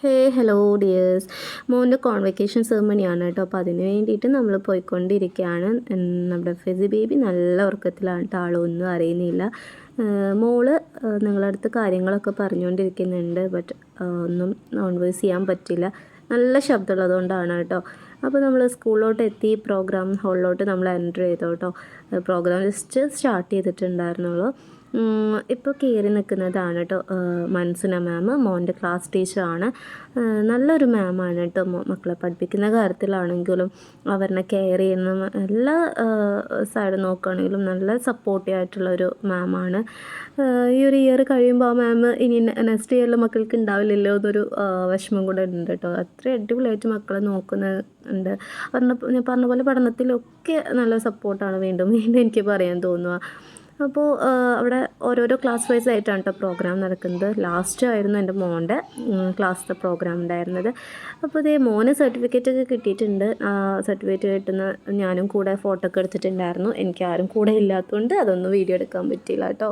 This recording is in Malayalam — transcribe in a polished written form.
Hello dears. മോൻ്റെ കോൺവെക്കേഷൻ സെറിമണിയാണ് കേട്ടോ. അപ്പോൾ അതിന് വേണ്ടിയിട്ട് നമ്മൾ പോയിക്കൊണ്ടിരിക്കുകയാണ്. നമ്മുടെ ഫെസി ബേബി നല്ല ഉറക്കത്തിലാണ് കേട്ടോ. ആളൊന്നും അറിയുന്നില്ല. മോള് നിങ്ങളുടെ അടുത്ത് കാര്യങ്ങളൊക്കെ പറഞ്ഞുകൊണ്ടിരിക്കുന്നുണ്ട്. ബട്ട് ഒന്നും കോൺവേഴ്സ് ചെയ്യാൻ പറ്റില്ല. നല്ല ശബ്ദമുള്ളതുകൊണ്ടാണ് കേട്ടോ. അപ്പോൾ നമ്മൾ സ്കൂളിലോട്ട് എത്തി. പ്രോഗ്രാം ഹാളിലോട്ട് നമ്മൾ എൻ്റർ ചെയ്തു കേട്ടോ. പ്രോഗ്രാം ജസ്റ്റ് സ്റ്റാർട്ട് ചെയ്തിട്ടുണ്ടായിരുന്നുള്ളൂ. ഇപ്പോൾ കയറി നിൽക്കുന്നതാണ് കേട്ടോ മൻസുന മാം, മോൻ്റെ ക്ലാസ് ടീച്ചറാണ്. നല്ലൊരു മാമാണ് കേട്ടോ. മക്കളെ പഠിപ്പിക്കുന്ന കാര്യത്തിലാണെങ്കിലും അവരെ കെയർ ചെയ്യുന്ന എല്ലാ സൈഡ് നോക്കുകയാണെങ്കിലും നല്ല സപ്പോർട്ടീവ് ആയിട്ടുള്ളൊരു മാമാണ്. ഈ ഒരു ഇയർ കഴിയുമ്പോൾ ആ മാം ഇനി നെക്സ്റ്റ് ഇയറിൽ മക്കൾക്ക് ഉണ്ടാവില്ലല്ലോ എന്നൊരു വിഷമം കൂടെ ഉണ്ട് കേട്ടോ. അത്ര അടിപൊളിയായിട്ട് മക്കളെ നോക്കുന്നുണ്ട്. ഞാൻ പറഞ്ഞ പോലെ പഠനത്തിലൊക്കെ നല്ല സപ്പോർട്ടാണ്. വീണ്ടും വീണ്ടും എനിക്ക് പറയാൻ തോന്നുക. അപ്പോൾ അവിടെ ഓരോരോ ക്ലാസ് വൈസ് ആയിട്ടാണ് കേട്ടോ പ്രോഗ്രാം നടക്കുന്നത്. ലാസ്റ്റ് ആയിരുന്നു എൻ്റെ മോൻ്റെ ക്ലാസ്സിലെ പ്രോഗ്രാം ഉണ്ടായിരുന്നത്. അപ്പോൾ ഇതേ മോന് സർട്ടിഫിക്കറ്റ് ഒക്കെ കിട്ടിയിട്ടുണ്ട്. സർട്ടിഫിക്കറ്റ് കിട്ടുന്ന ഞാനും കൂടെ ഫോട്ടോ ഒക്കെ എടുത്തിട്ടുണ്ടായിരുന്നു. എനിക്ക് ആരും കൂടെ ഇല്ലാത്തതുകൊണ്ട് അതൊന്നും വീഡിയോ എടുക്കാൻ പറ്റിയില്ല കേട്ടോ.